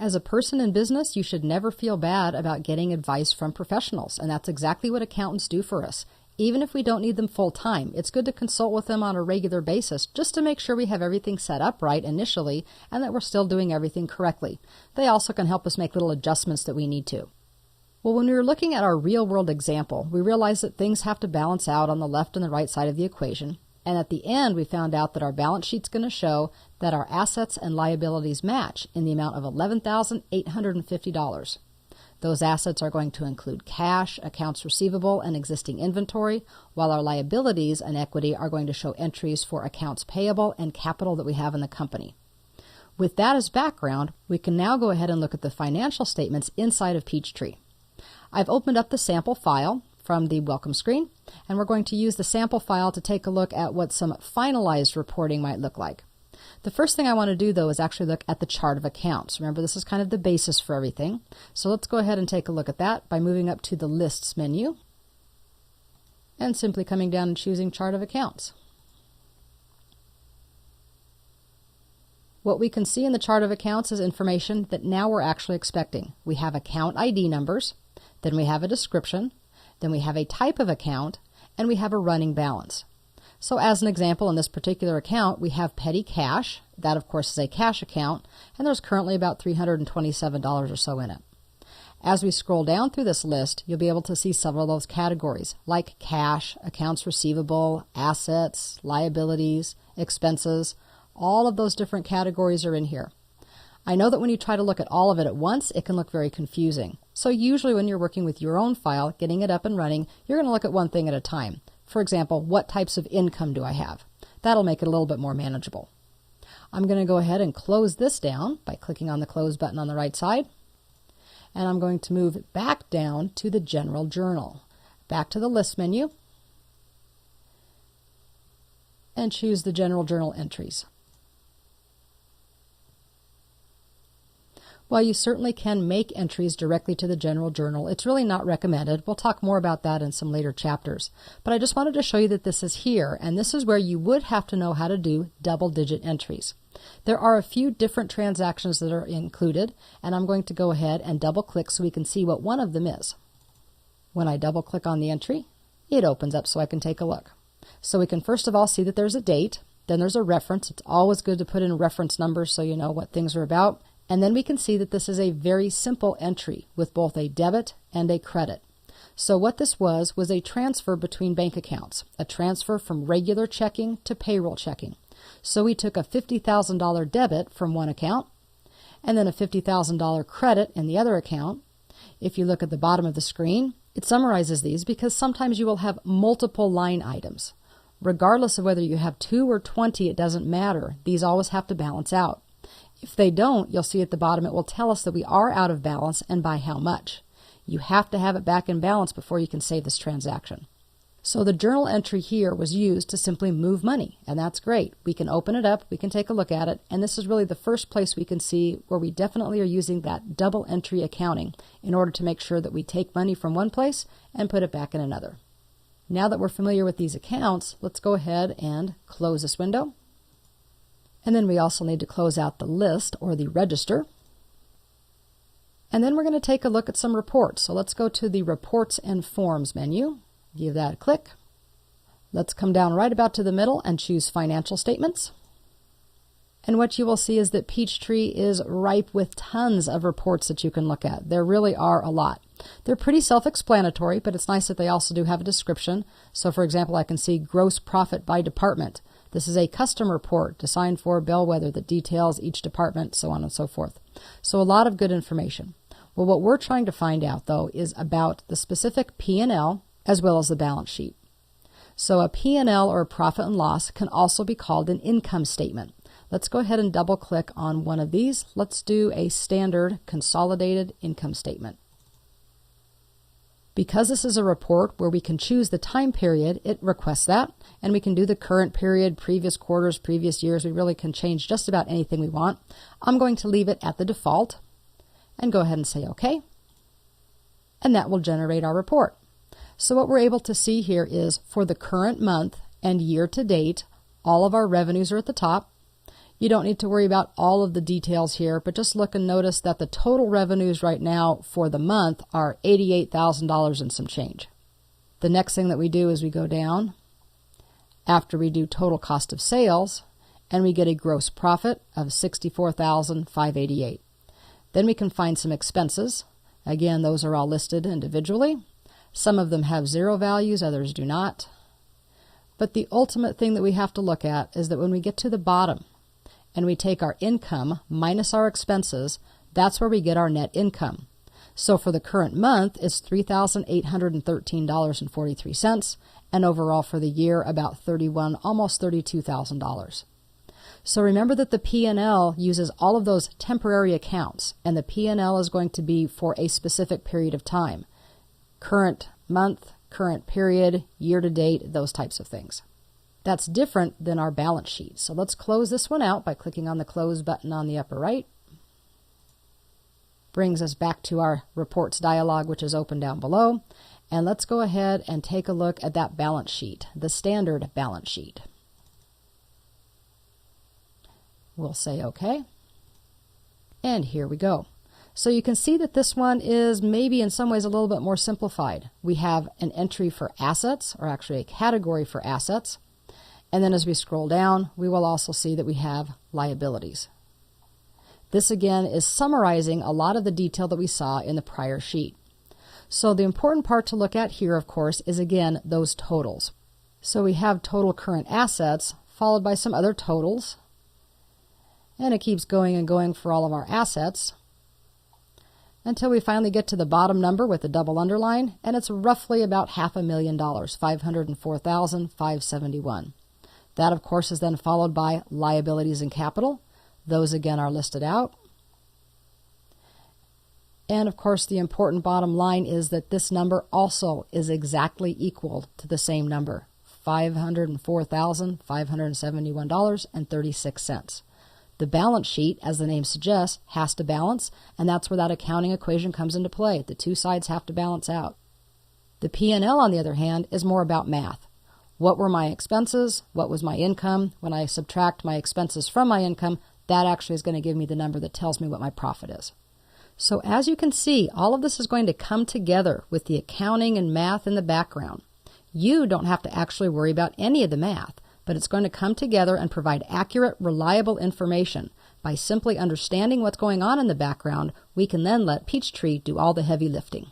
As a person in business, you should never feel bad about getting advice from professionals, and that's exactly what accountants do for us. Even if we don't need them full time, it's good to consult with them on a regular basis just to make sure we have everything set up right initially and that we're still doing everything correctly. They also can help us make little adjustments that we need to. Well, when we were looking at our real-world example, we realized that things have to balance out on the left and the right side of the equation. And at the end, we found out that our balance sheet's going to show that our assets and liabilities match in the amount of $11,850. Those assets are going to include cash, accounts receivable, and existing inventory, while our liabilities and equity are going to show entries for accounts payable and capital that we have in the company. With that as background, we can now go ahead and look at the financial statements inside of Peachtree. I've opened up the sample file from the welcome screen, and we're going to use the sample file to take a look at what some finalized reporting might look like. The first thing I want to do, though, is actually look at the chart of accounts. Remember, this is kind of the basis for everything. So let's go ahead and take a look at that by moving up to the Lists menu and simply coming down and choosing Chart of Accounts. What we can see in the chart of accounts is information that now we're actually expecting. We have account ID numbers, then we have a description, then we have a type of account, and we have a running balance. So as an example, in this particular account, we have petty cash. That, of course, is a cash account, and there's currently about $327 or so in it. As we scroll down through this list, you'll be able to see several of those categories, like cash, accounts receivable, assets, liabilities, expenses. All of those different categories are in here. I know that when you try to look at all of it at once, it can look very confusing. So usually when you're working with your own file, getting it up and running, you're going to look at one thing at a time. For example, what types of income do I have? That'll make it a little bit more manageable. I'm going to go ahead and close this down by clicking on the Close button on the right side. And I'm going to move back down to the General Journal. Back to the List menu. And choose the General Journal entries. While you certainly can make entries directly to the General Journal, it's really not recommended. We'll talk more about that in some later chapters. But I just wanted to show you that this is here, and this is where you would have to know how to do double-digit entries. There are a few different transactions that are included, and I'm going to go ahead and double-click so we can see what one of them is. When I double-click on the entry, it opens up so I can take a look. So we can first of all see that there's a date, then there's a reference. It's always good to put in reference numbers so you know what things are about. And then we can see that this is a very simple entry with both a debit and a credit. So what this was a transfer between bank accounts, a transfer from regular checking to payroll checking. So we took a $50,000 debit from one account and then a $50,000 credit in the other account. If you look at the bottom of the screen, it summarizes these because sometimes you will have multiple line items. Regardless of whether you have 2 or 20, it doesn't matter. These always have to balance out. If they don't, you'll see at the bottom it will tell us that we are out of balance and by how much. You have to have it back in balance before you can save this transaction. So the journal entry here was used to simply move money, and that's great. We can open it up, we can take a look at it, and this is really the first place we can see where we definitely are using that double entry accounting in order to make sure that we take money from one place and put it back in another. Now that we're familiar with these accounts, let's go ahead and close this window. And then we also need to close out the list or the register. And then we're going to take a look at some reports. So let's go to the Reports and Forms menu. Give that a click. Let's come down right about to the middle and choose Financial Statements. And what you will see is that Peachtree is ripe with tons of reports that you can look at. There really are a lot. They're pretty self-explanatory, but it's nice that they also do have a description. So for example, I can see gross profit by department. This is a custom report designed for Bellwether that details each department, so on and so forth. So a lot of good information. Well, what we're trying to find out, though, is about the specific P&L as well as the balance sheet. So a P&L or a profit and loss can also be called an income statement. Let's go ahead and double-click on one of these. Let's do a standard consolidated income statement. Because this is a report where we can choose the time period, it requests that, and we can do the current period, previous quarters, previous years. We really can change just about anything we want. I'm going to leave it at the default and go ahead and say OK. And that will generate our report. So what we're able to see here is for the current month and year to date, all of our revenues are at the top. You don't need to worry about all of the details here, but just look and notice that the total revenues right now for the month are $88,000 and some change. The next thing that we do is we go down after we do total cost of sales, and we get a gross profit of $64,588. Then we can find some expenses. Again, those are all listed individually. Some of them have zero values, others do not. But the ultimate thing that we have to look at is that when we get to the bottom and we take our income minus our expenses, that's where we get our net income. So for the current month, it's $3,813.43, and overall for the year, about almost $32,000. So remember that the P&L uses all of those temporary accounts, and the P&L is going to be for a specific period of time. Current month, current period, year to date, those types of things. That's different than our balance sheet. So let's close this one out by clicking on the close button on the upper right. Brings us back to our reports dialog, which is open down below. And let's go ahead and take a look at that balance sheet, the standard balance sheet. We'll say OK. And here we go. So you can see that this one is maybe in some ways a little bit more simplified. We have an entry for assets, or actually a category for assets. And then as we scroll down, we will also see that we have liabilities. This again is summarizing a lot of the detail that we saw in the prior sheet. So the important part to look at here, of course, is again those totals. So we have total current assets followed by some other totals. And it keeps going and going for all of our assets until we finally get to the bottom number with the double underline, and it's roughly about $500,000, $504,571. That, of course, is then followed by liabilities and capital. Those, again, are listed out. And, of course, the important bottom line is that this number also is exactly equal to the same number, $504,571.36. The balance sheet, as the name suggests, has to balance, and that's where that accounting equation comes into play. The two sides have to balance out. The P&L, on the other hand, is more about math. What were my expenses? What was my income? When I subtract my expenses from my income, that actually is going to give me the number that tells me what my profit is. So as you can see, all of this is going to come together with the accounting and math in the background. You don't have to actually worry about any of the math, but it's going to come together and provide accurate, reliable information. By simply understanding what's going on in the background, we can then let Peachtree do all the heavy lifting.